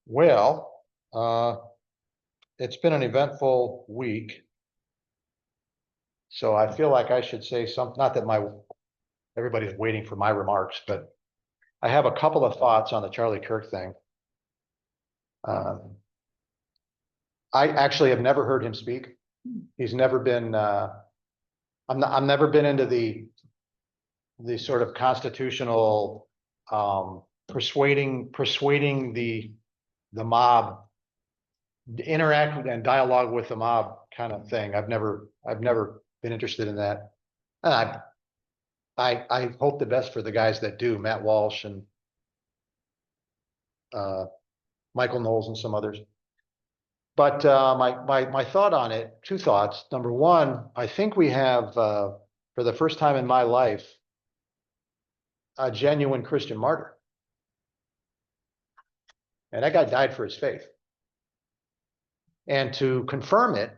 Well, it's been an eventful week. So I feel like I should say something, not that everybody's waiting for my remarks, but I have a couple of thoughts on the Charlie Kirk thing. I actually have never heard him speak. He's never been, I've never been into the sort of constitutional, persuading the mob, interact with and dialogue with the mob kind of thing. I've never been interested in that. And I hope the best for the guys that do, Matt Walsh and Michael Knowles and some others. But my thought on it, two thoughts. Number one, I think we have, for the first time in my life, a genuine Christian martyr. And that guy died for his faith. And to confirm it,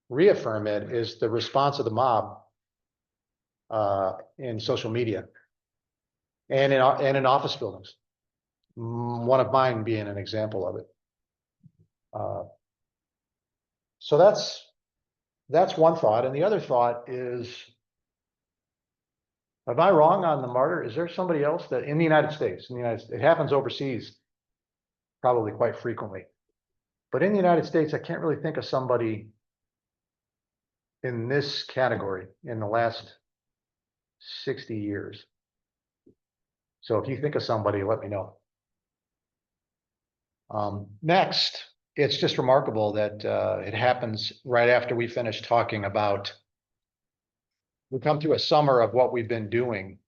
reaffirm it, is the response of the mob in social media and in office buildings. One of mine being an example of it. So that's one thought. And the other thought is, am I wrong on the martyr? Is there somebody else that in the United States, it happens overseas probably quite frequently, but in the United States, I can't really think of somebody in this category in the last 60 years. So if you think of somebody, let me know. Next, it's just remarkable that it happens right after we finish talking about, we come through a summer of what we've been doing.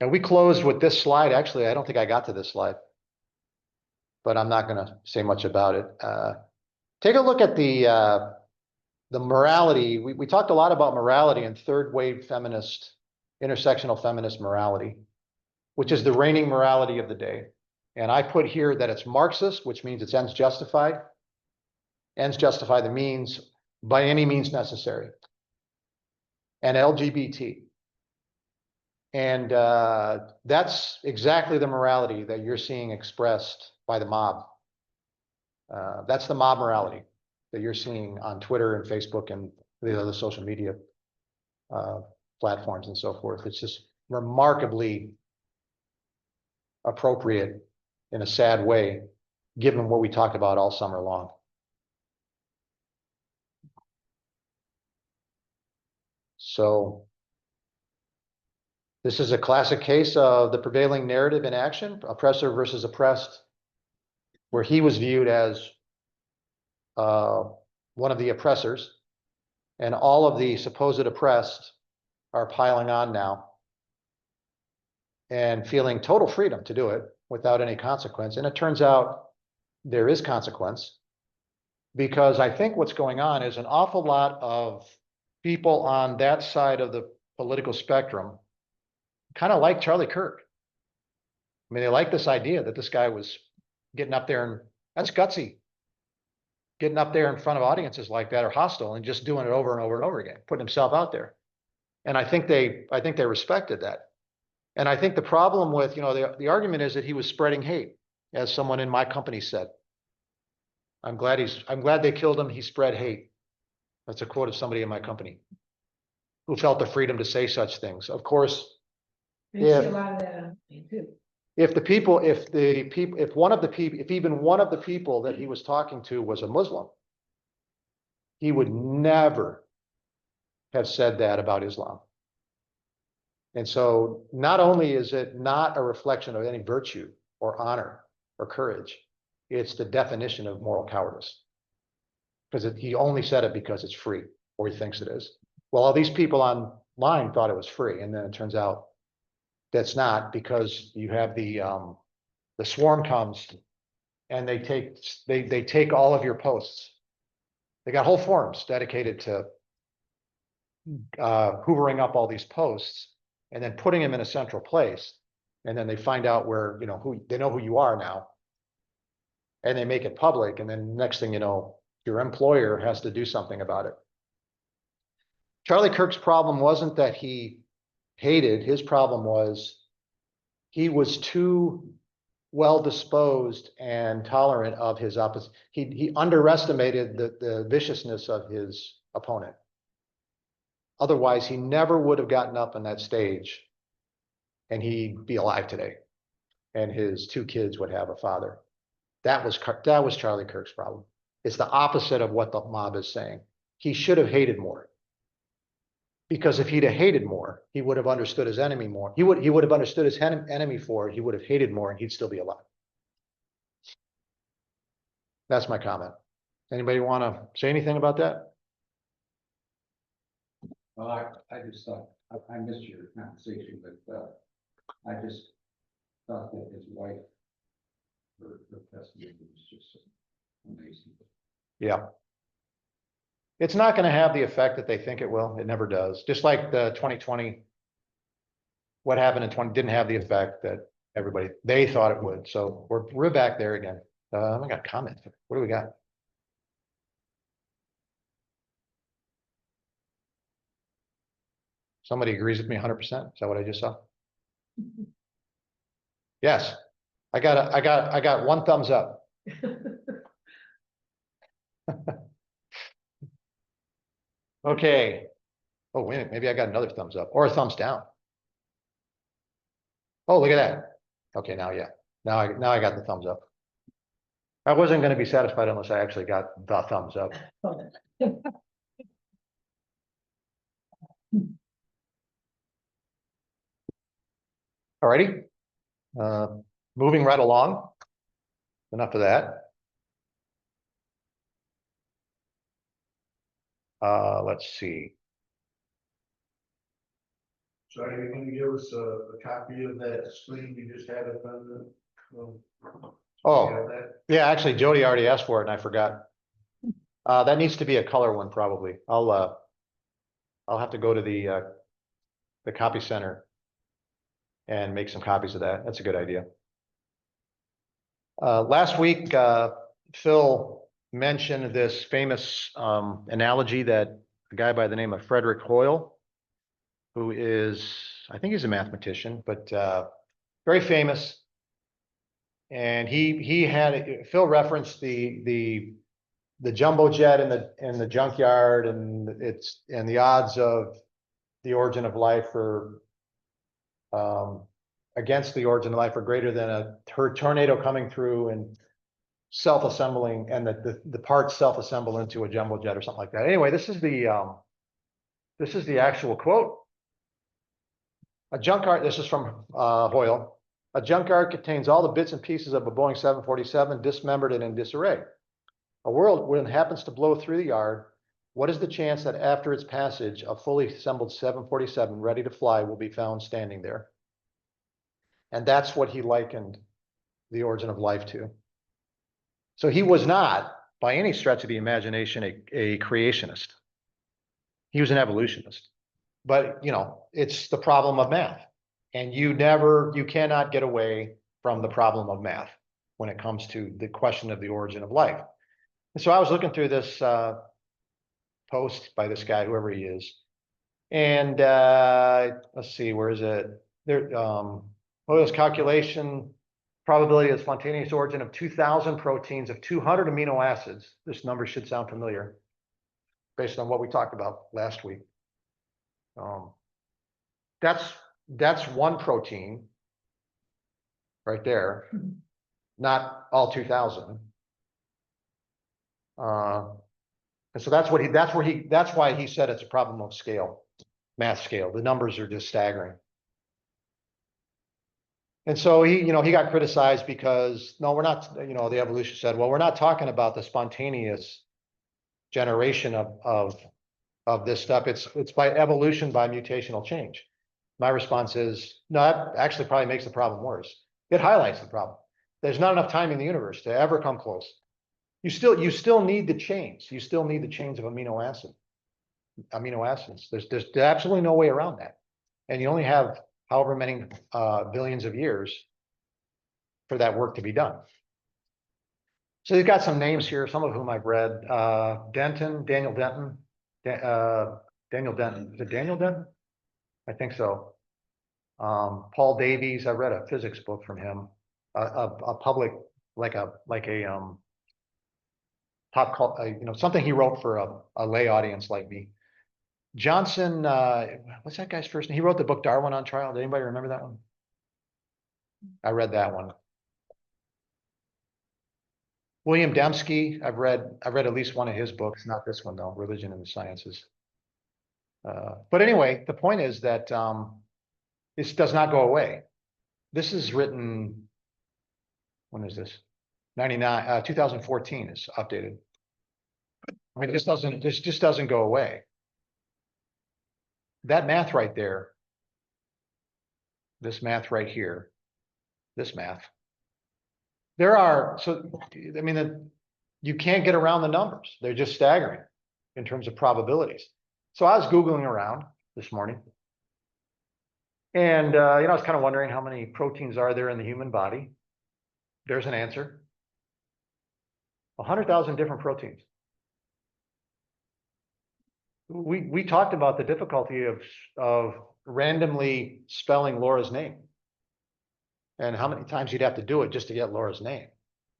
And we closed with this slide. Actually, I don't think I got to this slide, but I'm not going to say much about it. Take a look at the morality. We talked a lot about morality and third wave feminist, intersectional feminist morality, which is the reigning morality of the day. And I put here that it's Marxist, which means it's ends justified. Ends justify the means by any means necessary. And LGBT. And that's exactly the morality that you're seeing expressed by the mob. That's the mob morality that you're seeing on Twitter and Facebook and the other social media platforms and so forth. It's just remarkably appropriate in a sad way, given what we talked about all summer long. So this is a classic case of the prevailing narrative in action, oppressor versus oppressed, where he was viewed as one of the oppressors, and all of the supposed oppressed are piling on now and feeling total freedom to do it without any consequence. And it turns out there is consequence, because I think what's going on is an awful lot of people on that side of the political spectrum kind of like Charlie Kirk. I mean, they like this idea that this guy was getting up there, and that's gutsy. Getting up there in front of audiences like that are hostile and just doing it over and over and over again, putting himself out there. And I think they respected that. And I think the problem with, the argument is that he was spreading hate, as someone in my company said. I'm glad they killed him. He spread hate. That's a quote of somebody in my company who felt the freedom to say such things. Of course, if even one of the people that he was talking to was a Muslim, he would never have said that about Islam. And so not only is it not a reflection of any virtue or honor or courage, it's the definition of moral cowardice. Because he only said it because it's free, or he thinks it is. Well, all these people online thought it was free, and then it turns out that's not, because you have the swarm comes and they take all of your posts. They got whole forums dedicated to hoovering up all these posts and then putting them in a central place. And then they find out where, they know who you are now, and they make it public. And then next thing you know, your employer has to do something about it. Charlie Kirk's problem wasn't that he hated. His problem was he was too well disposed and tolerant of his opposite. He underestimated the viciousness of his opponent. Otherwise, he never would have gotten up on that stage and he'd be alive today. And his two kids would have a father. That was Charlie Kirk's problem. It's the opposite of what the mob is saying. He should have hated more. Because if he'd have hated more, he would have understood his enemy more. He would have understood his enemy for it. He would have hated more and he'd still be alive. That's my comment. Anybody want to say anything about that? Well, I just thought, I missed your conversation, but I just thought that his wife, her testimony was just amazing. Yeah. It's not going to have the effect that they think it will. It never does. Just like the 2020, what happened in 20 didn't have the effect that they thought it would. So we're back there again. I got comments. What do we got? Somebody agrees with me 100%. Is that what I just saw? Yes. I got one thumbs up. Okay. Oh, wait a minute. Maybe I got another thumbs up or a thumbs down. Oh, look at that. Okay, now, yeah. Now I got the thumbs up. I wasn't going to be satisfied unless I actually got the thumbs up. Alrighty. Moving right along. Enough of that. Let's see. So are you gonna give us a copy of that screen you just had up on the? Oh, yeah, actually Jody already asked for it and I forgot. That needs to be a color one probably. I'll have to go to the copy center and make some copies of that. That's a good idea. Last week, Phil mentioned this famous analogy that a guy by the name of Frederick Hoyle, who is, I think he's a mathematician, but very famous. And Phil referenced the jumbo jet in the junkyard and the odds of the origin of life are against the origin of life are greater than a tornado coming through and self-assembling and the parts self-assemble into a jumbo jet or something like that. Anyway, this is the actual quote. A junkyard, this is from Hoyle. A junkyard contains all the bits and pieces of a Boeing 747 dismembered and in disarray. A whirlwind happens to blow through the yard. What is the chance that after its passage, a fully assembled 747 ready to fly will be found standing there? And that's what he likened the origin of life to. So he was not, by any stretch of the imagination, a creationist. He was an evolutionist. But, you know, it's the problem of math. And you cannot get away from the problem of math when it comes to the question of the origin of life. And so I was looking through this post by this guy, whoever he is. And let's see, where is it? There, Hoyle's calculation, probability of spontaneous origin of 2,000 proteins of 200 amino acids. This number should sound familiar based on what we talked about last week. That's one protein right there, not all 2,000. And so that's why he said it's a problem of scale, math scale. The numbers are just staggering. And so he got criticized because, no, we're not, the evolution said, well, we're not talking about the spontaneous generation of this stuff. It's by evolution, by mutational change. My response is, no, that actually probably makes the problem worse. It highlights the problem. There's not enough time in the universe to ever come close. You still need the chains. You still need the chains of amino acids. There's absolutely no way around that. And you only have however many billions of years for that work to be done. So you've got some names here, some of whom I've read. Daniel Denton. Daniel Denton. Is it Daniel Denton? I think so. Paul Davies, I read a physics book from him, a public, like a, something he wrote for a lay audience like me. Johnson, what's that guy's first name? He wrote the book Darwin on Trial. Did anybody remember that one? I read that one. William Dembski, I've read at least one of his books, not this one though, Religion and the Sciences. But anyway, the point is that this does not go away. This is written, when is this? 2014 is updated. I mean, this just doesn't go away. That math right there, this math right here, this math. There are, so, I mean, you can't get around the numbers. They're just staggering in terms of probabilities. So I was Googling around this morning. And, I was kind of wondering how many proteins are there in the human body. There's an answer. 100,000 different proteins. We talked about the difficulty of randomly spelling Laura's name. And how many times you'd have to do it just to get Laura's name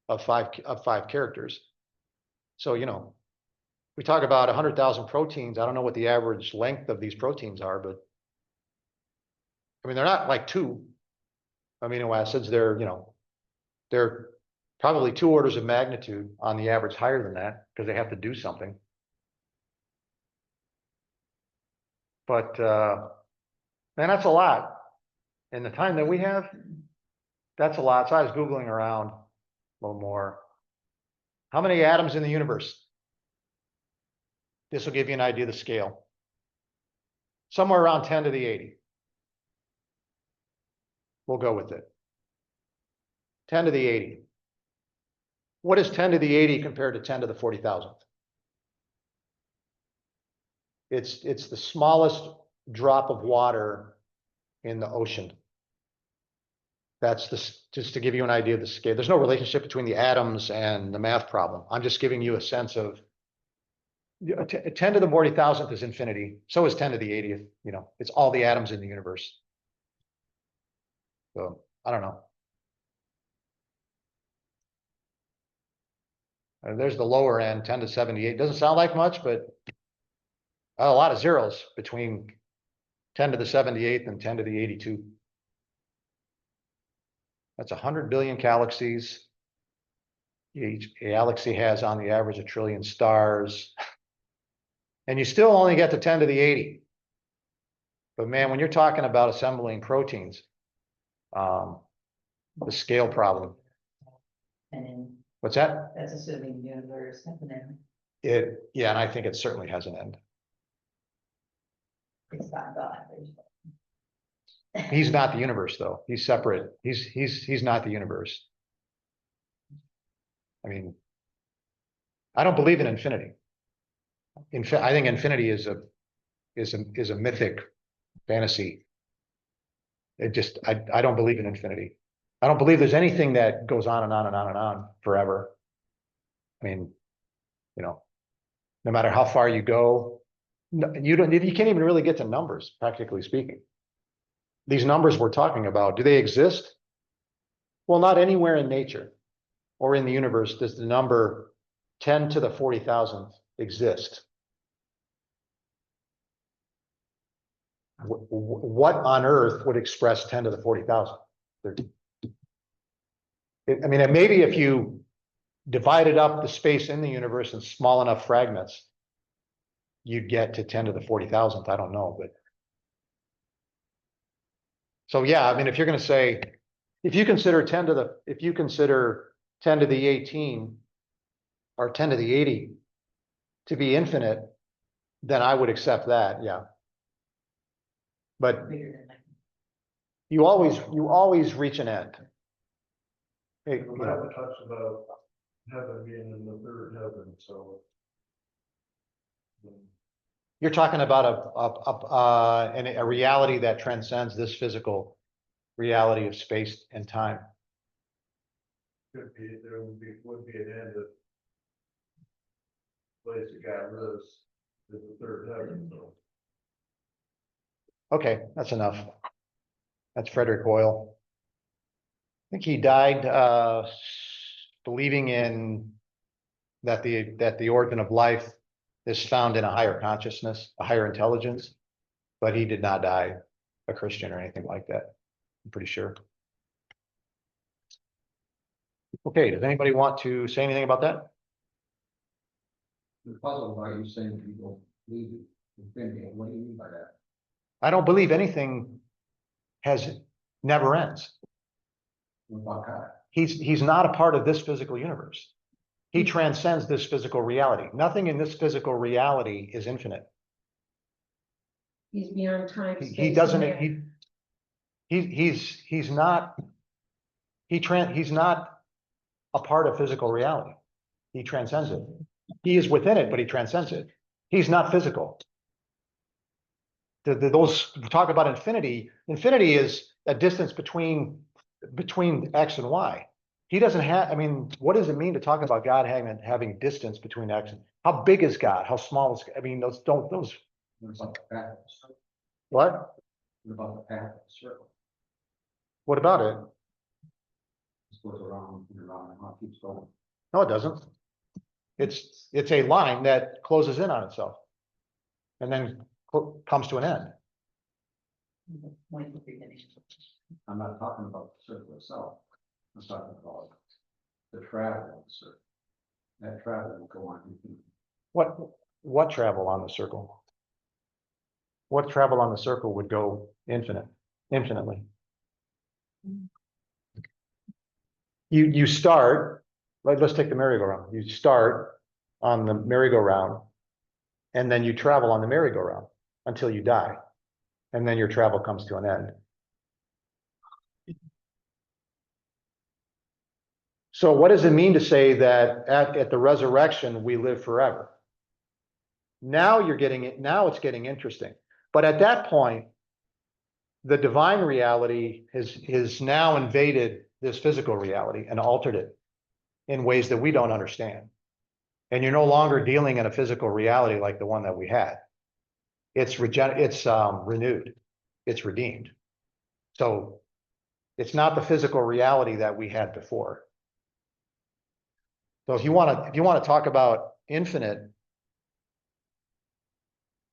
of five characters. So, we talk about 100,000 proteins. I don't know what the average length of these proteins are, but I mean, they're not like 2 amino acids. They're probably 2 orders of magnitude on the average higher than that because they have to do something. But, man, that's a lot. In the time that we have, that's a lot. So I was Googling around a little more. How many atoms in the universe? This will give you an idea of the scale. Somewhere around 10 to the 80. We'll go with it. 10 to the 80. What is 10 to the 80 compared to 10 to the 40,000th? It's the smallest drop of water in the ocean. That's just to give you an idea of the scale. There's no relationship between the atoms and the math problem. I'm just giving you a sense of 10 to the 40,000th is infinity. So is 10 to the 80th. It's all the atoms in the universe. So I don't know. There's the lower end, 10 to 78. Doesn't sound like much, but a lot of zeros between 10 to the 78th and 10 to the 82. That's 100 billion galaxies. Each galaxy has on the average 1 trillion stars. And you still only get to 10 to the 80. But man, when you're talking about assembling proteins, the scale problem. And then What's that? that's assuming the universe has an end. Yeah, and I think it certainly has an end. It's not God. He's not the universe, though. He's separate. He's not the universe. I mean, I don't believe in infinity. I think infinity is a mythic fantasy. I don't believe in infinity. I don't believe there's anything that goes on and on and on and on forever. I mean, no matter how far you go, you can't even really get to numbers, practically speaking. These numbers we're talking about, do they exist? Well, not anywhere in nature or in the universe does the number 10 to the 40,000th exist. What on earth would express 10 to the 40,000? I mean, and maybe if you divided up the space in the universe in small enough fragments, you'd get to 10 to the 40,000th. I don't know, but. So yeah, I mean, if you're going to say, if you consider 10 to the 18 or 10 to the 80 to be infinite, then I would accept that, yeah. But you always reach an end. Hey, The Bible talks about heaven being in the third heaven, so. You're talking about a reality that transcends this physical reality of space and time. There would be an end of place that God lives is the third heaven, so. Okay, that's enough. That's Frederick Hoyle. I think he died believing in that the origin of life is found in a higher consciousness, a higher intelligence, but he did not die a Christian or anything like that. I'm pretty sure. Okay, does anybody want to say anything about that? The puzzle why you saying people leave infinity, what do you mean by that? I don't believe anything never ends. What about God? He's not a part of this physical universe. He transcends this physical reality. Nothing in this physical reality is infinite. He's beyond time, He space, doesn't, and matter. he's not, he's not a part of physical reality. He transcends it. He is within it, but he transcends it. He's not physical. Those talk about infinity. Infinity is a distance between X and Y. He doesn't have, I mean, what does it mean to talk about God having distance between X and how big is God? How small is, I mean, those. What about the path of the circle? What? What about the path of the circle? What about it? This goes around and around and on, keeps going. No, it doesn't. It's a line that closes in on itself and then comes to an end. Point of beginning. I'm not talking about the circle itself. I'm talking about the travel of the circle. That travel will go on. What travel on the circle? What travel on the circle would go infinitely? You start, let's take the merry-go-round. You start on the merry-go-round and then you travel on the merry-go-round until you die. And then your travel comes to an end. So what does it mean to say that at the resurrection, we live forever? Now you're getting it, now it's getting interesting. But at that point, the divine reality has now invaded this physical reality and altered it in ways that we don't understand. And you're no longer dealing in a physical reality like the one that we had. It's renewed, it's redeemed. So it's not the physical reality that we had before. So if you want to talk about infinite,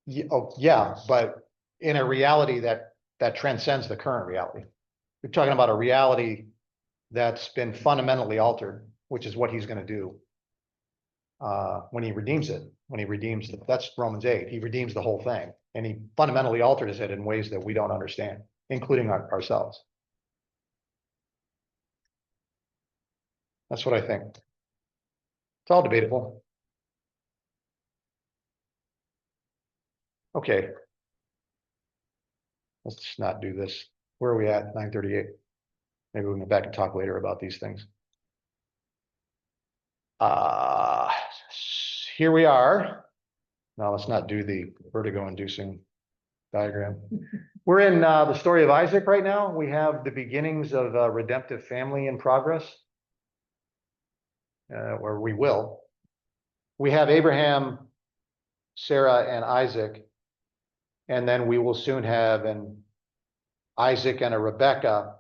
yeah, but in a reality that transcends the current reality. We're talking about a reality that's been fundamentally altered, which is what he's going to do when he redeems it. When he redeems it, that's Romans 8. He redeems the whole thing, and he fundamentally alters it in ways that we don't understand, including ourselves. That's what I think. It's all debatable. Okay. Let's just not do this. Where are we at? 9:38. Maybe we can get back and talk later about these things. Here we are. Now let's not do the vertigo-inducing diagram. We're in the story of Isaac right now. We have the beginnings of a redemptive family in progress. Or we will. We have Abraham, Sarah, and Isaac. And then we will soon have an Isaac and a Rebecca.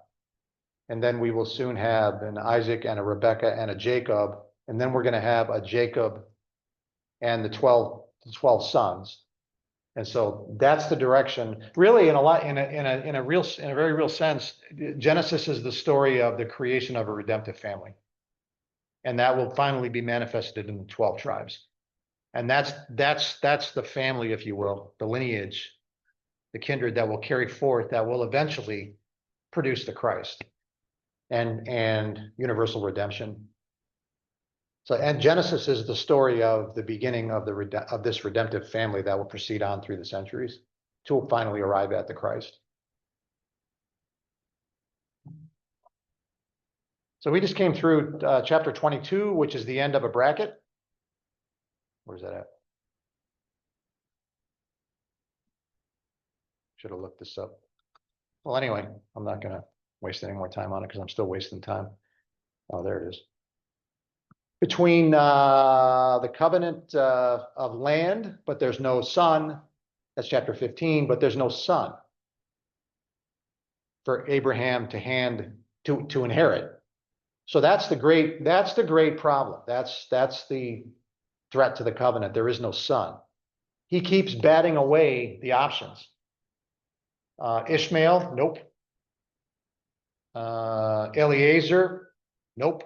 And then we will soon have an Isaac and a Rebecca and a Jacob. And then we're going to have a Jacob and the 12 sons. And so that's the direction. Really, in a very real sense, Genesis is the story of the creation of a redemptive family. And that will finally be manifested in the 12 tribes. And that's the family, if you will, the lineage, the kindred that will carry forth, that will eventually produce the Christ and universal redemption. So, and Genesis is the story of the beginning of this redemptive family that will proceed on through the centuries to finally arrive at the Christ. So we just came through chapter 22, which is the end of a bracket. Where's that at? Should have looked this up. Well, anyway, I'm not going to waste any more time on it because I'm still wasting time. Oh, there it is. Between the covenant of land, but there's no son. That's chapter 15, but there's no son. for Abraham to inherit. So that's the great problem. That's the threat to the covenant. There is no son. He keeps batting away the options. Ishmael, nope. Eliezer, nope.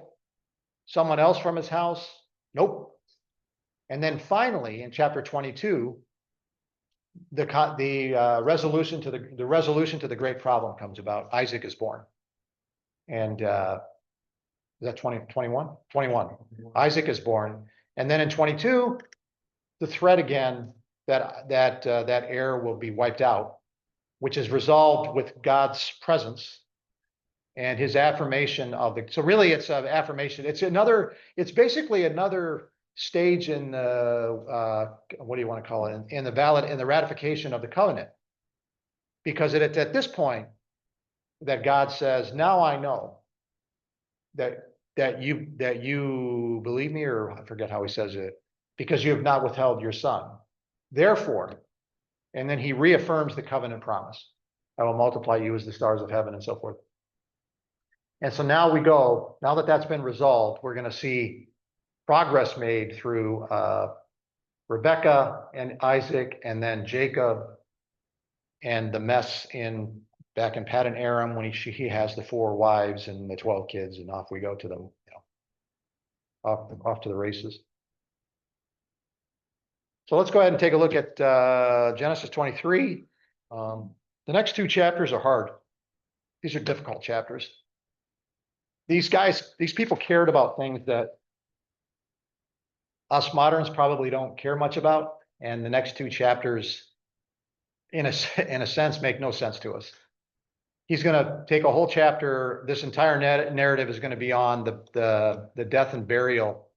Someone else from his house, nope. And then finally, in chapter 22, the resolution to the great problem comes about. Isaac is born. And is that 21? 21. Isaac is born. And then in 22, the threat again that heir will be wiped out, which is resolved with God's presence and his affirmation of the, so really it's an affirmation. It's basically another stage in what do you want to call it? In the ratification of the covenant. Because it's at this point that God says, now I know that you believe me, or I forget how he says it, because you have not withheld your son. Therefore, and then he reaffirms the covenant promise. I will multiply you as the stars of heaven and so forth. And so now now that that's been resolved, we're going to see progress made through Rebecca and Isaac, and then Jacob, and the mess back in Paddan Aram when he has the 4 wives and the 12 kids, and off we go to them, off to the races. So let's go ahead and take a look at Genesis 23. The next 2 chapters are hard. These are difficult chapters. These people cared about things that us moderns probably don't care much about. And the next 2 chapters, in a sense, make no sense to us. He's going to take a whole chapter. This entire narrative is going to be on the death and burial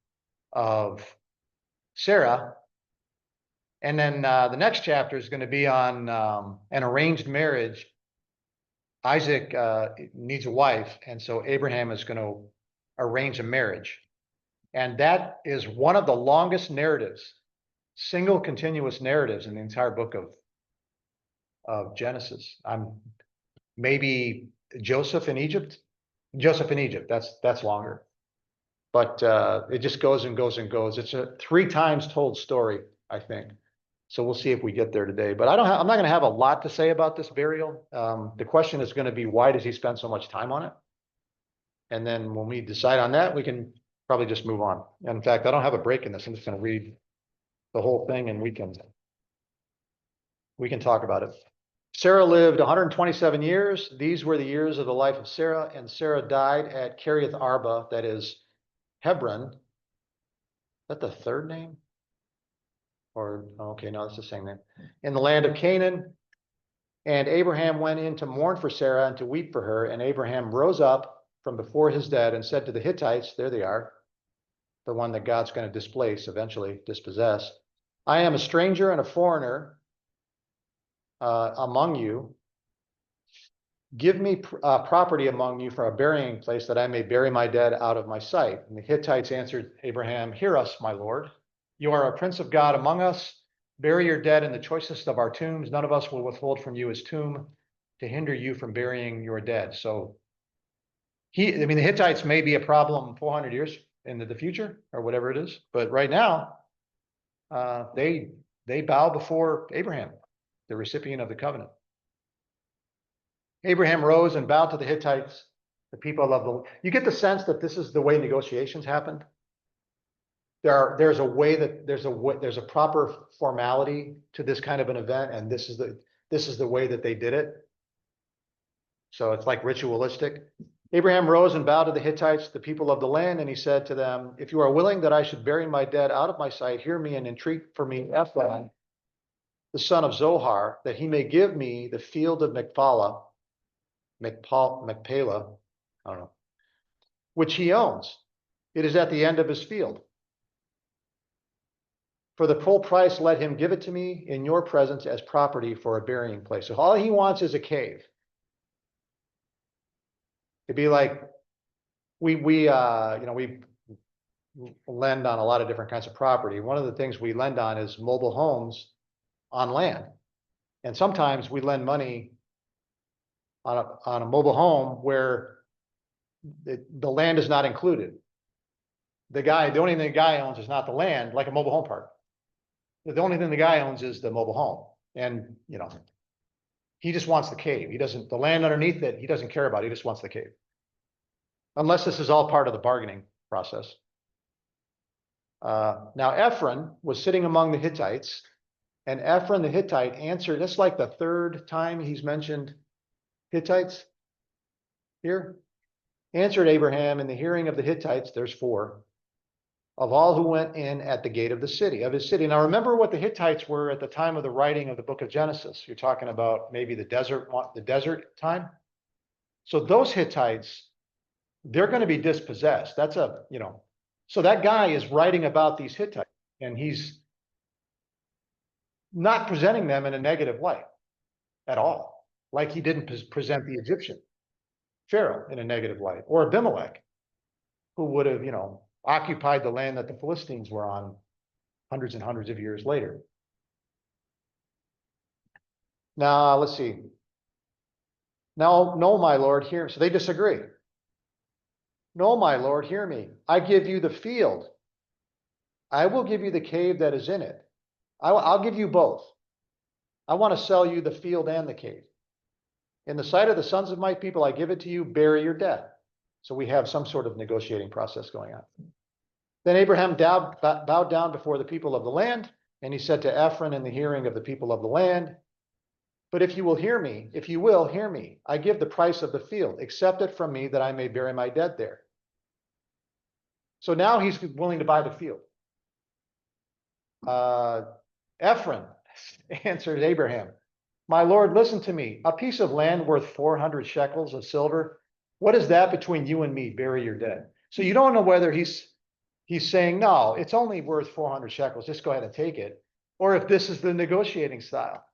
of Sarah. And then the next chapter is going to be on an arranged marriage. Isaac needs a wife, and so Abraham is going to arrange a marriage. And that is one of the longest narratives, single continuous narratives in the entire book of Genesis. Maybe Joseph in Egypt. That's longer. But it just goes and goes and goes. It's a 3 times told story, I think. So we'll see if we get there today. But I'm not going to have a lot to say about this burial. The question is going to be, why does he spend so much time on it? And then when we decide on that, we can probably just move on. And in fact, I don't have a break in this. I'm just going to read the whole thing, and we can talk about it. Sarah lived 127 years. These were the years of the life of Sarah, and Sarah died at Kiriath Arba, that is Hebron. Is that the 3rd name? Or, okay, no, it's the same name. In the land of Canaan. And Abraham went in to mourn for Sarah and to weep for her. And Abraham rose up from before his dead and said to the Hittites, there they are, the one that God's going to displace, eventually dispossess. I am a stranger and a foreigner among you. Give me property among you for a burying place, that I may bury my dead out of my sight. And the Hittites answered Abraham, hear us, my lord. You are a prince of God among us. Bury your dead in the choicest of our tombs. None of us will withhold from you his tomb to hinder you from burying your dead. So the Hittites may be a problem 400 years into the future, or whatever it is. But right now, they bow before Abraham, the recipient of the covenant. Abraham rose and bowed to the Hittites, the people of you get the sense that this is the way negotiations happened. There's a proper formality to this kind of an event, and this is the way that they did it. So it's like ritualistic. Abraham rose and bowed to the Hittites, the people of the land, and he said to them, if you are willing that I should bury my dead out of my sight, hear me and entreat for me Ephron, the son of Zohar, that he may give me the field of Machpelah, I don't know, which he owns. It is at the end of his field. For the full price, let him give it to me in your presence as property for a burying place. So all he wants is a cave. It'd be like we lend on a lot of different kinds of property. One of the things we lend on is mobile homes on land. And sometimes we lend money on a mobile home where the land is not included. The only thing the guy owns is not the land, like a mobile home park. The only thing the guy owns is the mobile home, and, you know, he just wants the cave. He doesn't, the land underneath it, he doesn't care about. He just wants the cave. Unless this is all part of the bargaining process. Now Ephron was sitting among the Hittites, and Ephron the Hittite answered, that's like the third time he's mentioned Hittites here. Answered Abraham in the hearing of the Hittites, there's 4, of all who went in at the gate of the city, of his city. Now remember what the Hittites were at the time of the writing of the book of Genesis. You're talking about maybe the desert time. So those Hittites, they're going to be dispossessed. That's so that guy is writing about these Hittites, and he's not presenting them in a negative light at all. Like he didn't present the Egyptian Pharaoh in a negative light, or Abimelech, who would have, occupied the land that the Philistines were on hundreds and hundreds of years later. Now, let's see. Now, no, my Lord, hear. So they disagree. No, my Lord, hear me. I give you the field. I will give you the cave that is in it. I'll give you both. I want to sell you the field and the cave. In the sight of the sons of my people, I give it to you, bury your dead. So we have some sort of negotiating process going on. Then Abraham bowed down before the people of the land, and he said to Ephron in the hearing of the people of the land, but if you will hear me, I give the price of the field, accept it from me that I may bury my dead there. So now he's willing to buy the field. Ephron answered Abraham, my Lord, listen to me. A piece of land worth 400 shekels of silver. What is that between you and me? Bury your dead. So you don't know whether he's saying, no, it's only worth 400 shekels. Just go ahead and take it. Or if this is the negotiating style.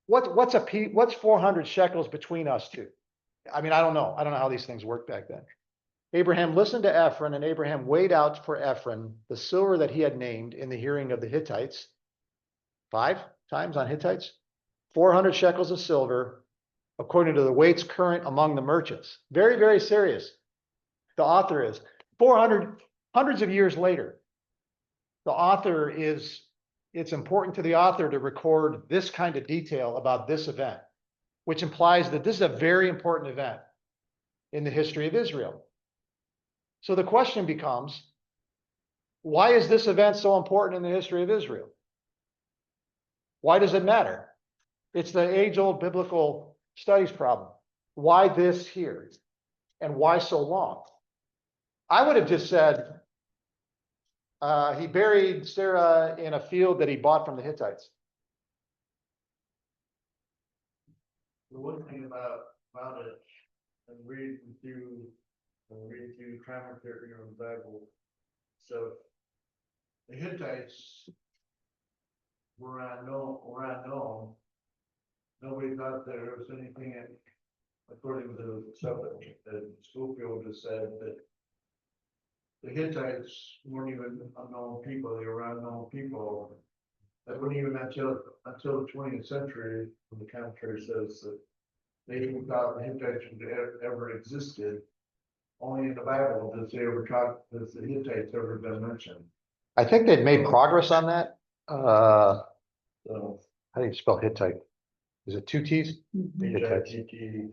What's 400 shekels between us two? I mean, I don't know. I don't know how these things worked back then. Abraham listened to Ephron, and Abraham weighed out for Ephron the silver that he had named in the hearing of the Hittites. 5 times on Hittites. 400 shekels of silver, according to the weights current among the merchants. Very, very serious. The author is 400, hundreds of years later. The author is, it's important to the author to record this kind of detail about this event, which implies that this is a very important event in the history of Israel. So the question becomes, why is this event so important in the history of Israel? Why does it matter? It's the age-old biblical studies problem. Why this here? And why so long? I would have just said, he buried Sarah in a field that he bought from the Hittites. The one thing about it, and reading through commentary on the Bible, so the Hittites were unknown. Nobody thought there was anything according to the stuff that Schofield has said, that the Hittites weren't even unknown people. They were unknown people. That wasn't even until the 20th century, when the commentary says that they even thought the Hittites ever existed. Only in the Bible does the Hittites ever been mentioned. I think they've made progress on that. So How do you spell Hittite? Is it 2 T's? Hittites. HITT.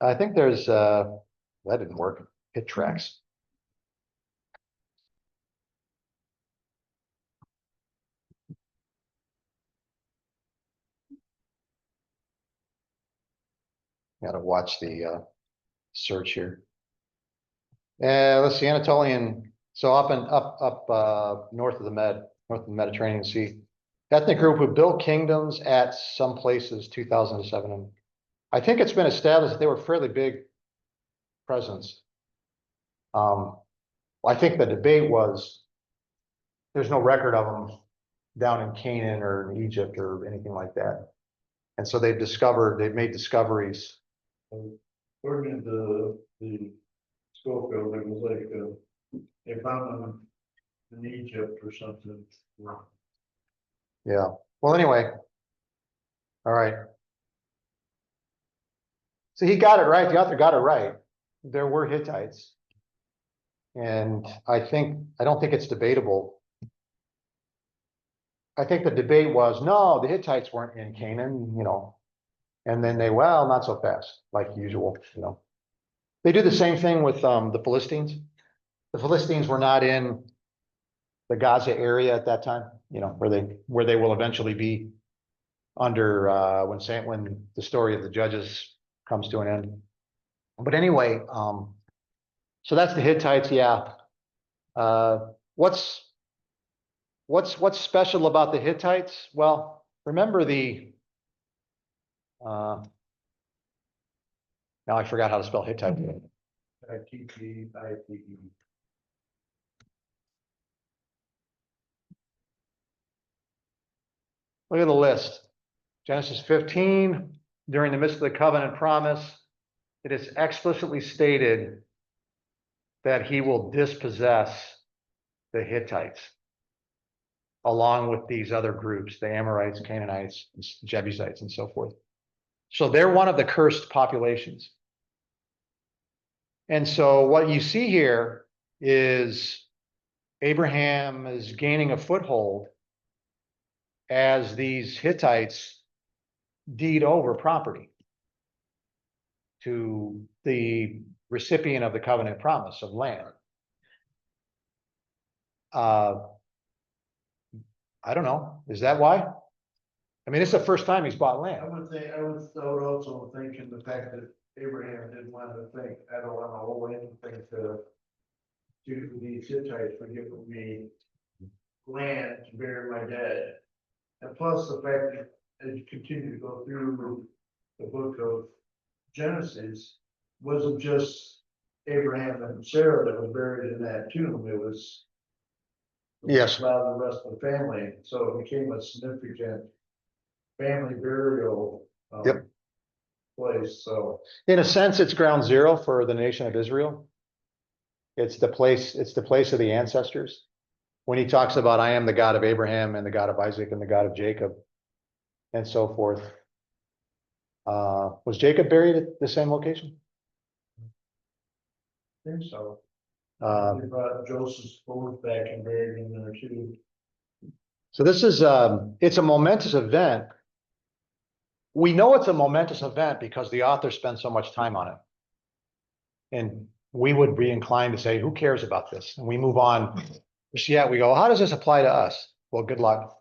I think there's, that didn't work. Hit tracks. Gotta watch the search here. Let's see, Anatolian. So up north of the Mediterranean Sea, ethnic group who built kingdoms at some places 2007. And I think it's been established that they were fairly big presence. I think the debate was there's no record of them down in Canaan or in Egypt or anything like that. And so they've made discoveries. According to the Schofield, it was like they found them in Egypt or something. Yeah. Well, anyway. All right. So he got it right, the author got it right. There were Hittites. And I don't think it's debatable. I think the debate was, no, the Hittites weren't in Canaan, you know. And then well, not so fast, like usual, you know. They do the same thing with the Philistines. The Philistines were not in the Gaza area at that time, you know, where they will eventually be under when the story of the Judges comes to an end. But anyway, so that's the Hittites, yeah. What's special about the Hittites? Well, remember now I forgot how to spell Hittite. ITTITE. Look at the list. Genesis 15, during the midst of the covenant promise, it is explicitly stated that he will dispossess the Hittites, along with these other groups, the Amorites, Canaanites, Jebusites, and so forth. So they're one of the cursed populations. And so what you see here is Abraham is gaining a foothold as these Hittites deed over property to the recipient of the covenant promise of land. I don't know. Is that why? I mean, it's the first time he's bought land. I would also think in the fact that Abraham didn't want to think, I don't want to owe anything to these Hittites for giving me land to bury my dead. And plus the fact that as you continue to go through the book of Genesis, wasn't just Abraham and Sarah that was buried in that tomb, it was Yes. a lot of the rest of the family, so it became a significant family burial Yep. place, so. In a sense, it's ground zero for the nation of Israel. It's the place of the ancestors. When he talks about, I am the God of Abraham and the God of Isaac and the God of Jacob and so forth. Was Jacob buried at the same location? I think so. Uh, They brought Joseph's bones back and buried him there too. So this is, it's a momentous event. We know it's a momentous event because the author spent so much time on it. And we would be inclined to say, who cares about this? And we move on. Yeah, we go, how does this apply to us? Well, good luck.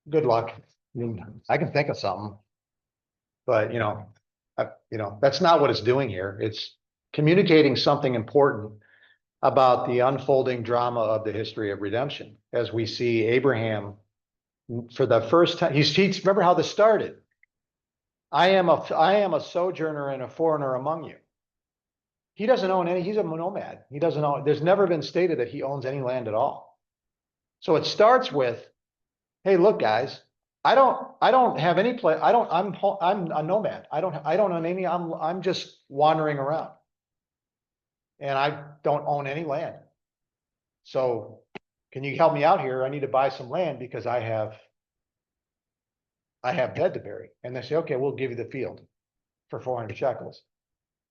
Good luck. I mean, I can think of something. But, that's not what it's doing here. It's communicating something important about the unfolding drama of the history of redemption. As we see Abraham for the first time, he's remember how this started. I am a sojourner and a foreigner among you. He doesn't own any, he's a nomad. He doesn't own, there's never been stated that he owns any land at all. So it starts with, hey, look, guys, I don't have any place. I'm a nomad. I don't own any, I'm just wandering around. And I don't own any land. So can you help me out here? I need to buy some land because I have dead to bury. And they say, okay, we'll give you the field for 400 shekels.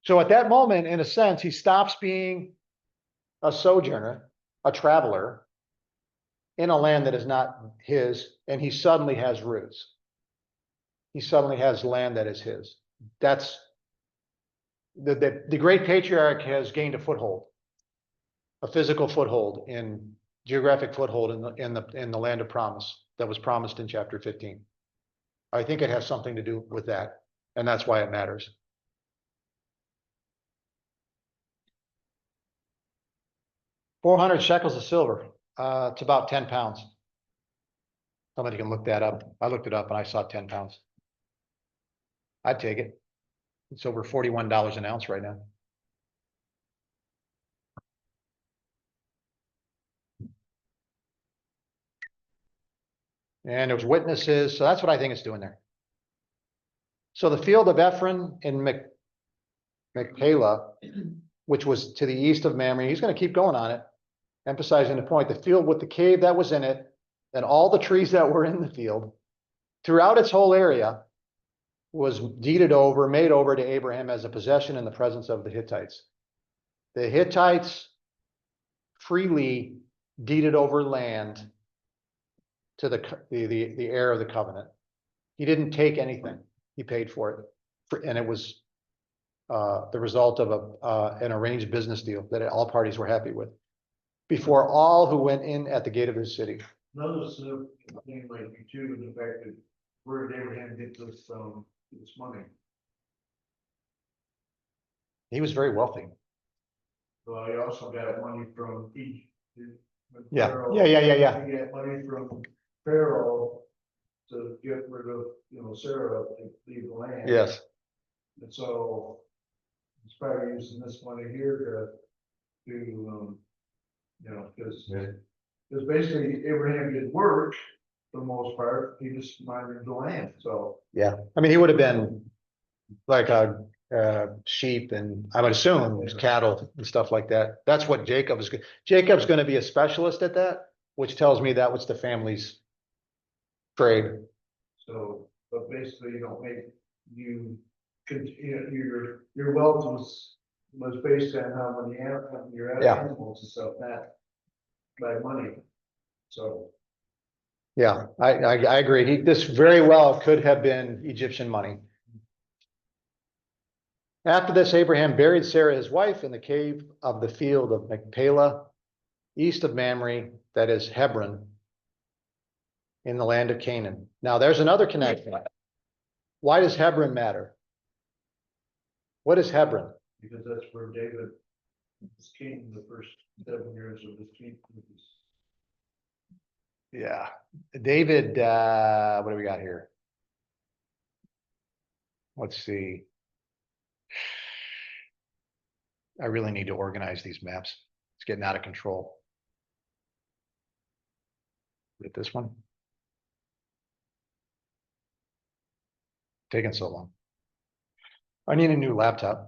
So at that moment, in a sense, he stops being a sojourner, a traveler in a land that is not his, and he suddenly has roots. He suddenly has land that is his. That's the great patriarch has gained a foothold, a physical foothold in geographic foothold in the land of promise that was promised in chapter 15. I think it has something to do with that, and that's why it matters. $400 shekels of silver. It's about 10 pounds. Somebody can look that up. I looked it up and I saw 10 pounds. I'd take it. It's over $41 an ounce right now. And there's witnesses, so that's what I think it's doing there. So the field of Ephron in Machpelah, which was to the east of Mamre, he's going to keep going on it, emphasizing the point, the field with the cave that was in it, and all the trees that were in the field, throughout its whole area was deeded over, made over to Abraham as a possession in the presence of the Hittites. The Hittites freely deeded over land to the heir of the covenant. He didn't take anything. He paid for it. And it was the result of an arranged business deal that all parties were happy with. Before all who went in at the gate of his city. Another thing might be too, in the fact that where did Abraham get this money? He was very wealthy. Well, he also got money from Egypt. Yeah. Yeah. He got money from Pharaoh to get rid of, Sarah and leave the land. Yes. And so he's probably using this money here to because basically Abraham did work for the most part, he just minded the land, so. Yeah. I mean, he would have been like a sheep and I would assume cattle and stuff like that. That's what Jacob's going to be a specialist at that, which tells me that was the family's trade. So, but basically, your wealth was based on how many your Yeah. animals and stuff, not by money. So, Yeah, I agree. This very well could have been Egyptian money. After this, Abraham buried Sarah, his wife, in the cave of the field of Machpelah, east of Mamre, that is Hebron, in the land of Canaan. Now, there's another connection. Why does Hebron matter? What is Hebron? because that's where David was king the first 7 years of his king. Yeah, David, what do we got here? Let's see. I really need to organize these maps. It's getting out of control. Get this one. Taking so long. I need a new laptop.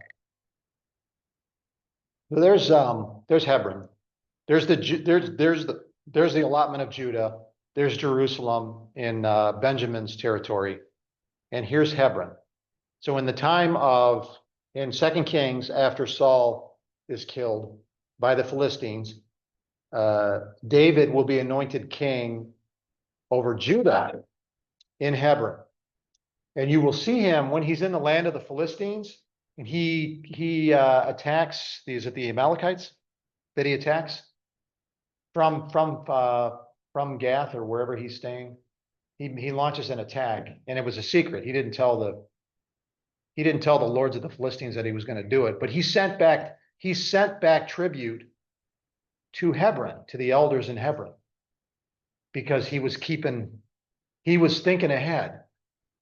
There's Hebron. There's the allotment of Judah. There's Jerusalem in Benjamin's territory. And here's Hebron. So in the time in 2 Kings, after Saul is killed by the Philistines, David will be anointed king over Judah in Hebron. And you will see him when he's in the land of the Philistines, and he attacks the Amalekites that he attacks from Gath or wherever he's staying. He launches an attack, and it was a secret. He didn't tell the lords of the Philistines that he was going to do it, but he sent back tribute to Hebron, to the elders in Hebron, because he was thinking ahead,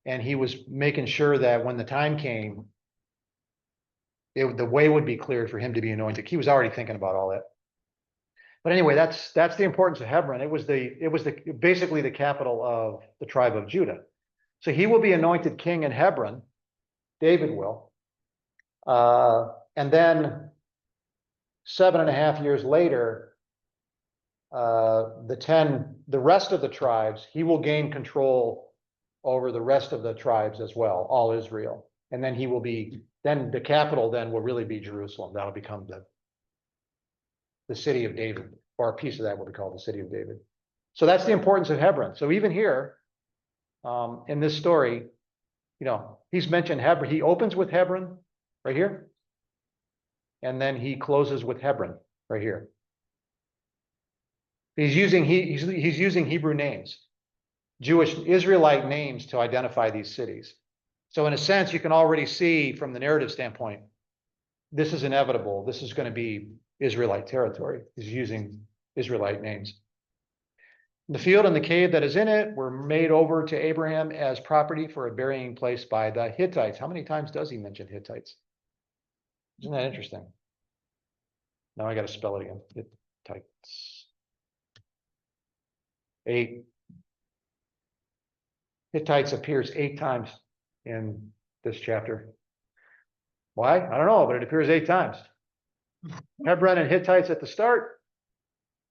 and he was making sure that when the time came, the way would be cleared for him to be anointed. He was already thinking about all that. But anyway, that's the importance of Hebron. It was basically the capital of the tribe of Judah. So he will be anointed king in Hebron. David will. And then 7.5 years later, the rest of the tribes, he will gain control over the rest of the tribes as well, all Israel. And then the capital then will really be Jerusalem. That'll become the city of David, or a piece of that will be called the city of David. So that's the importance of Hebron. So even here, in this story, he's mentioned Hebron. He opens with Hebron right here. And then he closes with Hebron right here. He's using Hebrew names, Jewish Israelite names, to identify these cities. So in a sense, you can already see from the narrative standpoint, this is inevitable. This is going to be Israelite territory. He's using Israelite names. The field and the cave that is in it were made over to Abraham as property for a burying place by the Hittites. How many times does he mention Hittites? Isn't that interesting? Now I got to spell it again. Hittites. 8. Hittites appears 8 times in this chapter. Why? I don't know, but it appears 8 times. Hebron and Hittites at the start,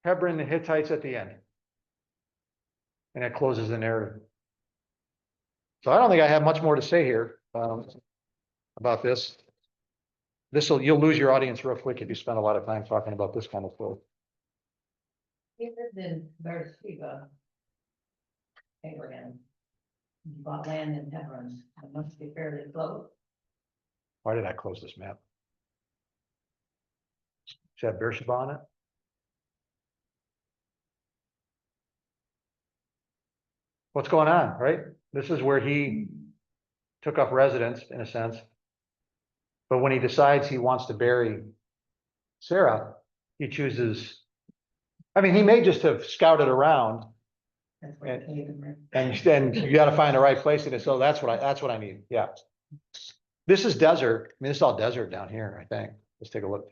Hebron and Hittites at the end. And it closes the narrative. So I don't think I have much more to say here, about this. You'll lose your audience real quick if you spend a lot of time talking about this kind of stuff. He lived in Beersheba. Abraham. He bought land in Hebron, it must be fairly close. Why did I close this map? Does that Beersheba on it? What's going on, right? This is where he took up residence in a sense. But when he decides he wants to bury Sarah, he chooses, I mean, he may just have scouted around That's where And- it came from. and you gotta find the right place in it. So that's what I need. Yeah. This is desert. I mean, it's all desert down here, I think. Let's take a look.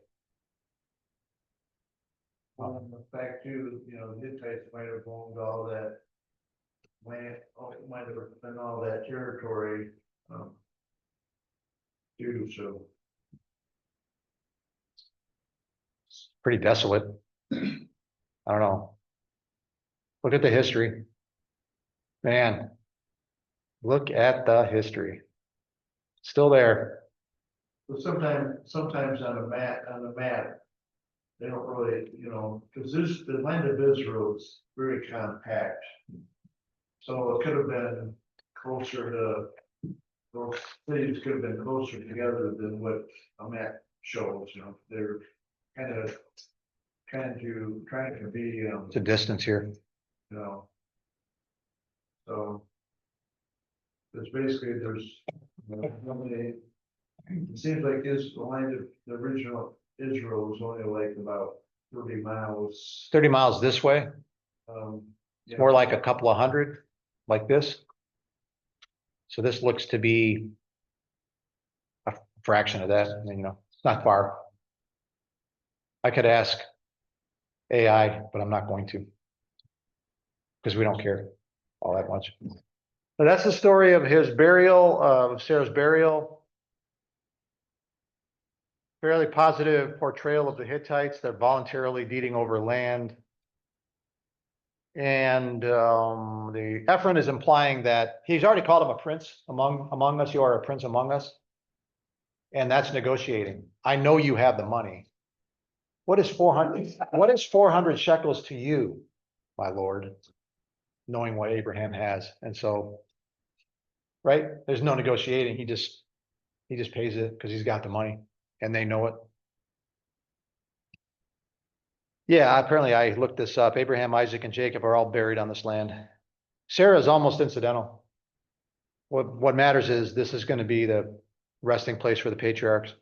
The fact too, you know, the Hittites might have owned all that land, it might have been all that territory, too, so. Pretty desolate. I don't know. Look at the history. Man. Look at the history. Still there. But sometimes on the map, they don't really, you know, because the land of Israel is very compact. So it could have been closer to, those cities could have been closer together than what a map shows, you know, they're kind of trying to be, It's a distance here. you know. So. It's basically, it seems like the land of the original Israel was only like about 30 miles. 30 miles this way. Yeah. It's more like a couple of hundred, like this. So this looks to be a fraction of that, you know, it's not far. I could ask AI, but I'm not going to. Because we don't care all that much. So that's the story of his burial, of Sarah's burial. Fairly positive portrayal of the Hittites. They're voluntarily deeding over land. And the Ephron is implying that he's already called him a prince among us. You are a prince among us. And that's negotiating. I know you have the money. What is 400 shekels to you, my lord? Knowing what Abraham has. And so, right, there's no negotiating. He just pays it because he's got the money and they know it. Yeah, apparently I looked this up. Abraham, Isaac, and Jacob are all buried on this land. Sarah is almost incidental. What matters is this is going to be the resting place for the patriarchs.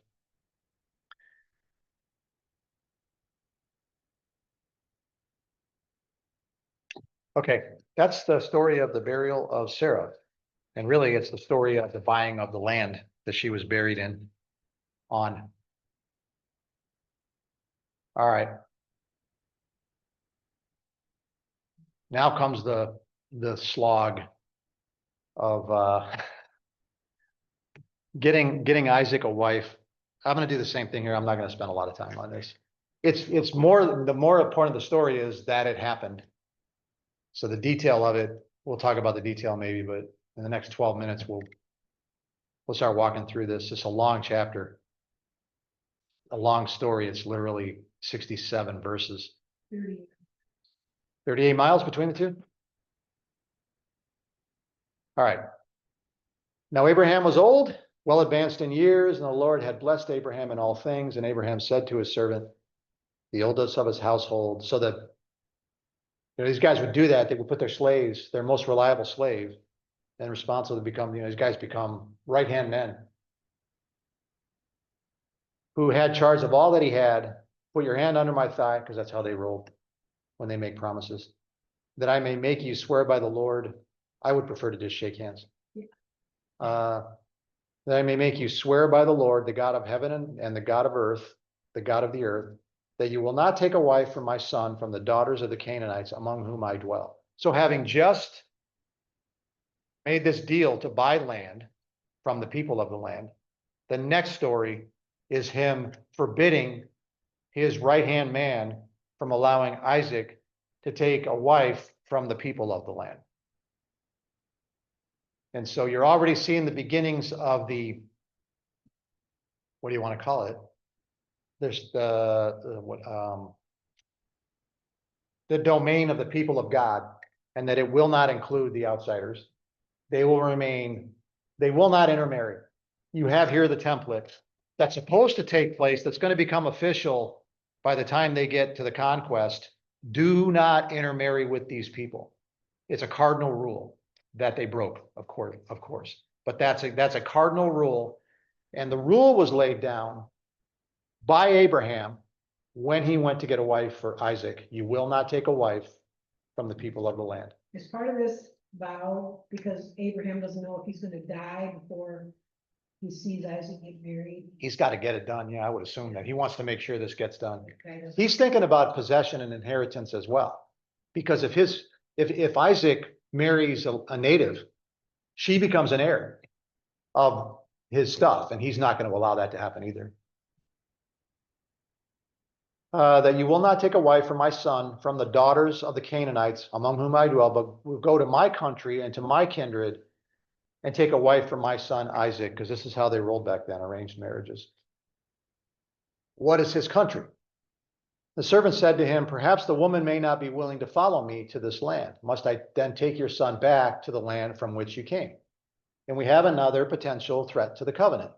Okay, that's the story of the burial of Sarah. And really, it's the story of the buying of the land that she was buried in on. All right. Now comes the slog of getting Isaac a wife. I'm gonna do the same thing here. I'm not gonna spend a lot of time on this. It's more, the more important of the story is that it happened. So the detail of it, we'll talk about the detail maybe, but in the next 12 minutes, we'll start walking through this. It's a long chapter. A long story. It's literally 67 verses. 38 miles between the two. All right. Now Abraham was old, well advanced in years, and the Lord had blessed Abraham in all things. And Abraham said to his servant, the oldest of his household, so that, you know, these guys would do that. They would put their slaves, their most reliable slave, and responsible to become, you know, these guys become right-hand men who had charge of all that he had. Put your hand under my thigh, because that's how they roll when they make promises. That I may make you swear by the Lord. I would prefer to just shake hands. That I may make you swear by the Lord, the God of heaven and the God of earth, the God of the earth, that you will not take a wife from my son, from the daughters of the Canaanites among whom I dwell. So having just made this deal to buy land from the people of the land, the next story is him forbidding his right-hand man from allowing Isaac to take a wife from the people of the land. And so you're already seeing the beginnings of the, what do you want to call it? There's the domain of the people of God, and that it will not include the outsiders. They will remain, they will not intermarry. You have here the template that's supposed to take place, that's going to become official by the time they get to the conquest. Do not intermarry with these people. It's a cardinal rule that they broke, of course. But that's a cardinal rule. And the rule was laid down by Abraham when he went to get a wife for Isaac. You will not take a wife from the people of the land. Is part of this vow, because Abraham doesn't know if he's gonna die before he sees Isaac get married? He's got to get it done. Yeah, I would assume that. He wants to make sure this gets done. Okay, does- He's thinking about possession and inheritance as well. Because if Isaac marries a native, she becomes an heir of his stuff, and he's not going to allow that to happen either. That you will not take a wife for my son from the daughters of the Canaanites among whom I dwell, but will go to my country and to my kindred and take a wife for my son Isaac, because this is how they rolled back then, arranged marriages. What is his country? The servant said to him, perhaps the woman may not be willing to follow me to this land. Must I then take your son back to the land from which you came? And we have another potential threat to the covenant.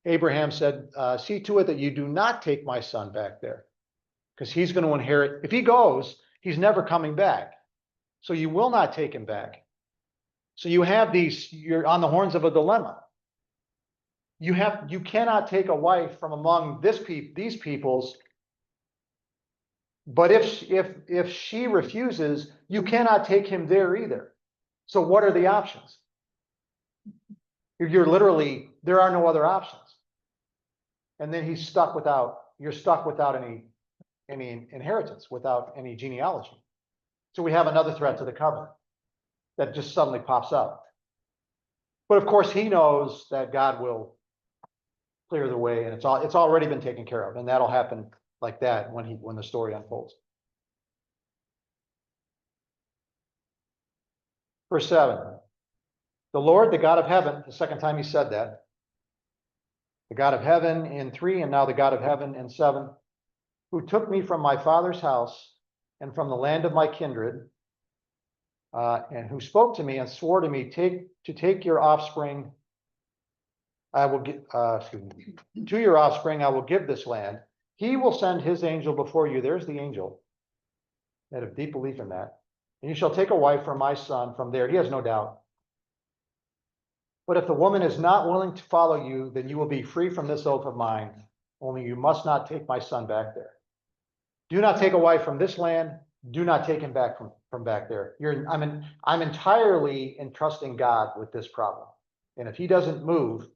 Abraham said, see to it that you do not take my son back there, because he's going to inherit. If he goes, he's never coming back. So you will not take him back. So you have you're on the horns of a dilemma. You cannot take a wife from among these peoples, but if she refuses, you cannot take him there either. So what are the options? You're literally, there are no other options. And then you're stuck without any inheritance, without any genealogy. So we have another threat to the covenant that just suddenly pops up. But of course, he knows that God will clear the way, and it's already been taken care of, and that'll happen like that when the story unfolds. Verse 7. The Lord, the God of heaven, the second time he said that, the God of heaven in 3, and now the God of heaven in 7, who took me from my father's house and from the land of my kindred, and who spoke to me and swore to me, take your offspring, I will give, to your offspring I will give this land. He will send his angel before you. There's the angel. I have deep belief in that. And you shall take a wife for my son from there. He has no doubt. But if the woman is not willing to follow you, then you will be free from this oath of mine. Only you must not take my son back there. Do not take a wife from this land. Do not take him back from back there. I'm entirely entrusting God with this problem. And if he doesn't move,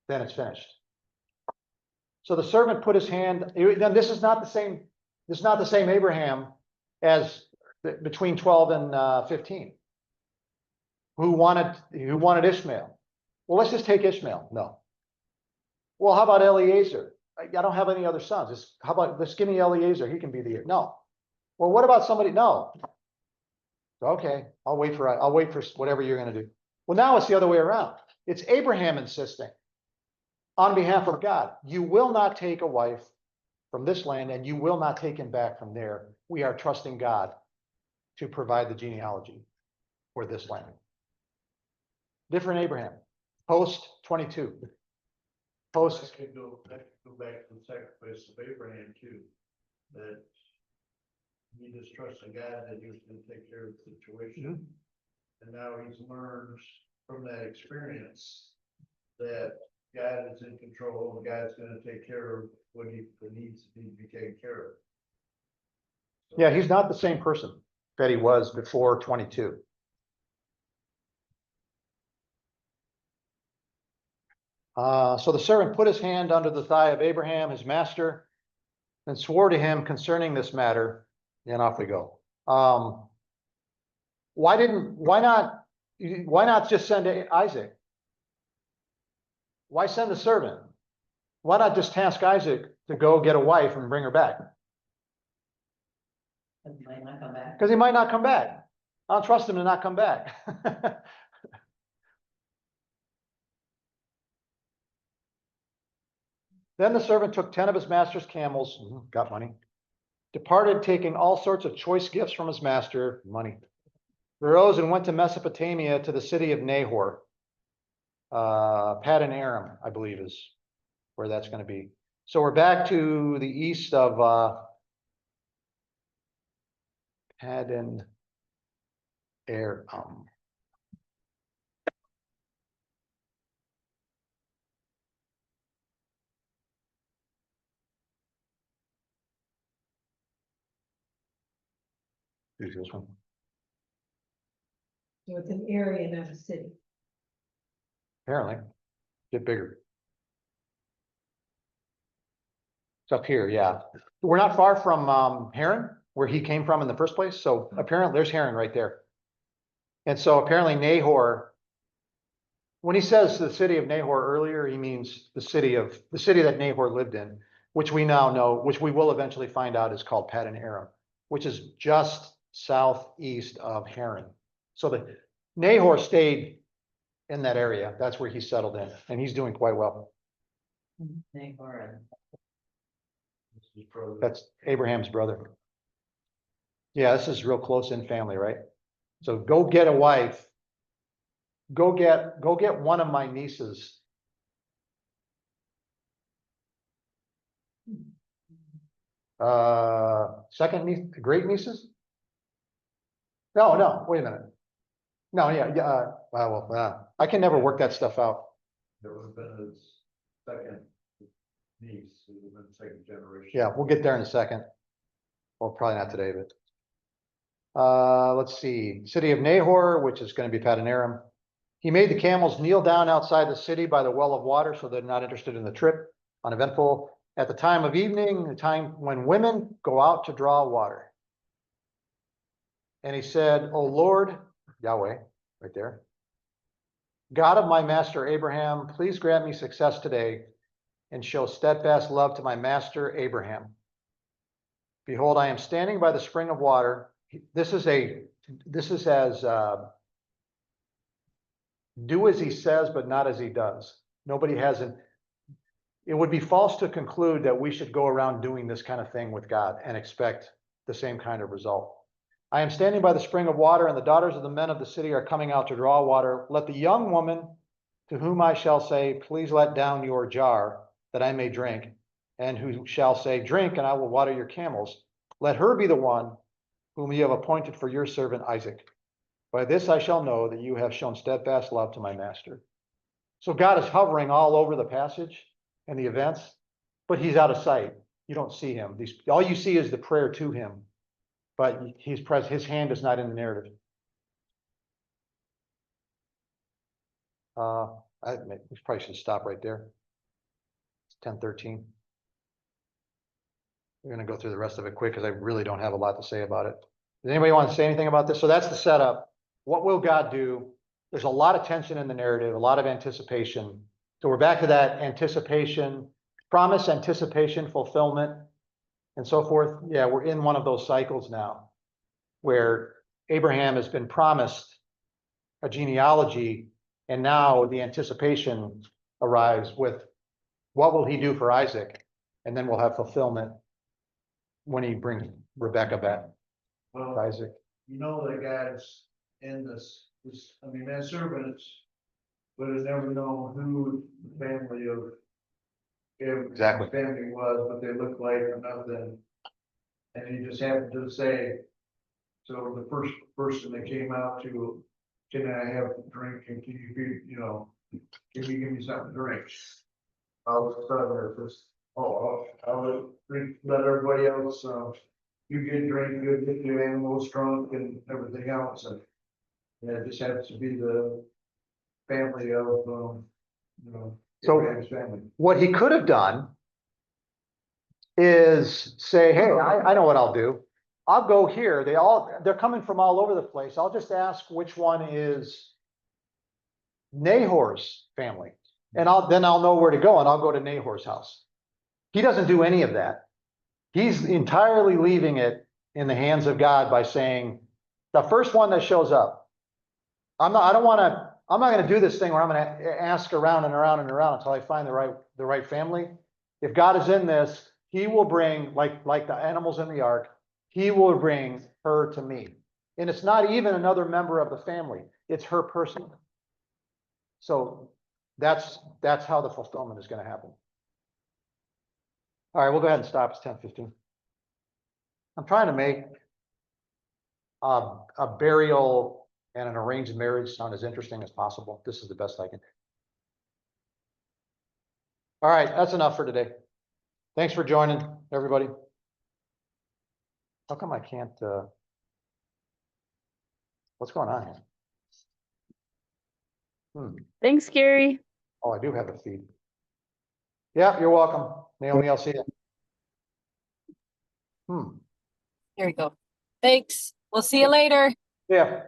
then it's finished. So the servant put his hand, then this is not the same Abraham as between 12 and 15, who wanted Ishmael. Well, let's just take Ishmael. No. Well, how about Eliezer? I don't have any other sons. How about the skinny Eliezer? He can be the heir. No. Well, what about somebody? No. Okay, I'll wait for whatever you're going to do. Well, now it's the other way around. It's Abraham insisting on behalf of God, you will not take a wife from this land, and you will not take him back from there. We are trusting God to provide the genealogy for this land. Different Abraham, post 22. Post. That could go back to the sacrifice of Abraham too, that he just trusted God that he was going to take care of the situation. And now he's learned from that experience that God is in control and God's going to take care of what needs to be taken care of. So, Yeah, he's not the same person that he was before 22. So the servant put his hand under the thigh of Abraham, his master, and swore to him concerning this matter. And off we go. Why not just send Isaac? Why send the servant? Why not just task Isaac to go get a wife and bring her back? He might not come back. Because he might not come back. I don't trust him to not come back. Then the servant took 10 of his master's camels, got money, departed, taking all sorts of choice gifts from his master, money, arose and went to Mesopotamia to the city of Nahor. Paddan Aram, I believe, is where that's going to be. So we're back to the east of Paddan Aram. Here's this one. So it's an area, not a city. Apparently, get bigger. It's up here, yeah. We're not far from Heron, where he came from in the first place. So apparently there's Heron right there. And so apparently Nahor, when he says the city of Nahor earlier, he means the city that Nahor lived in, which we now know, which we will eventually find out is called Paddan Aram, which is just southeast of Heron. So the Nahor stayed in that area. That's where he settled in, and he's doing quite well. That's Abraham's brother. Yeah, this is real close in family, right? So go get a wife. Go get one of my nieces. Second niece, great nieces? No, wait a minute. No, I can never work that stuff out. There would have been his second niece, who would have been second generation. Yeah, we'll get there in a second. Well, probably not today, but. Let's see, city of Nahor, which is going to be Paddan Aram. He made the camels kneel down outside the city by the well of water, so they're not interested in the trip. Uneventful. At the time of evening, the time when women go out to draw water. And he said, "O Lord, Yahweh," right there, "God of my master Abraham, please grant me success today and show steadfast love to my master Abraham. Behold, I am standing by the spring of water." This is as do as he says, but not as he does. Nobody hasn't. It would be false to conclude that we should go around doing this kind of thing with God and expect the same kind of result. "I am standing by the spring of water, and the daughters of the men of the city are coming out to draw water. Let the young woman to whom I shall say, please let down your jar that I may drink, and who shall say, drink, and I will water your camels. Let her be the one whom you have appointed for your servant Isaac. By this I shall know that you have shown steadfast love to my master." So God is hovering all over the passage and the events, but he's out of sight. You don't see him. All you see is the prayer to him, but he's present. His hand is not in the narrative. We probably should stop right there. It's 10:13. We're going to go through the rest of it quick because I really don't have a lot to say about it. Does anybody want to say anything about this? So that's the setup. What will God do? There's a lot of tension in the narrative, a lot of anticipation. So we're back to that anticipation, promise, anticipation, fulfillment, and so forth. Yeah, we're in one of those cycles now where Abraham has been promised a genealogy, and now the anticipation arrives with what will he do for Isaac? And then we'll have fulfillment when he brings Rebecca back. Well, Isaac. you know that God's in this, I mean, that servants would have never known who the family of Exactly. family was, what they looked like or nothing. And he just happened to say, so the first person that came out to, can I have a drink and can you be, can you give me something to drink? I was brother just, I would drink, let everybody else, you get drink, you get your animals drunk and everything else, and it just happens to be the family of, So- Abraham's family. What he could have done is say, hey, I know what I'll do. I'll go here. They're coming from all over the place. I'll just ask which one is Nahor's family. And then I'll know where to go, and I'll go to Nahor's house. He doesn't do any of that. He's entirely leaving it in the hands of God by saying, the first one that shows up, I'm not going to do this thing where I'm going to ask around and around and around until I find the right family. If God is in this, he will bring, like the animals in the ark, he will bring her to me. And it's not even another member of the family, it's her person. So that's how the fulfillment is gonna happen. All right, we'll go ahead and stop. It's 10:15. I'm trying to make a burial and an arranged marriage sound as interesting as possible. This is the best I can. All right, that's enough for today. Thanks for joining, everybody. How come I can't, what's going on here? Thanks, Gary. Oh, I do have the feed. Yeah, you're welcome. Naomi, I'll see you. Here we go. Thanks. We'll see you later. Yeah.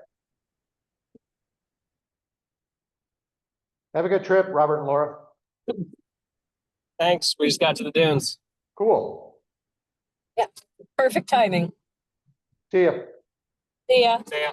Have a good trip, Robert and Laura. Thanks. We just got to the dunes. Cool. Perfect timing. See ya. See ya. See ya.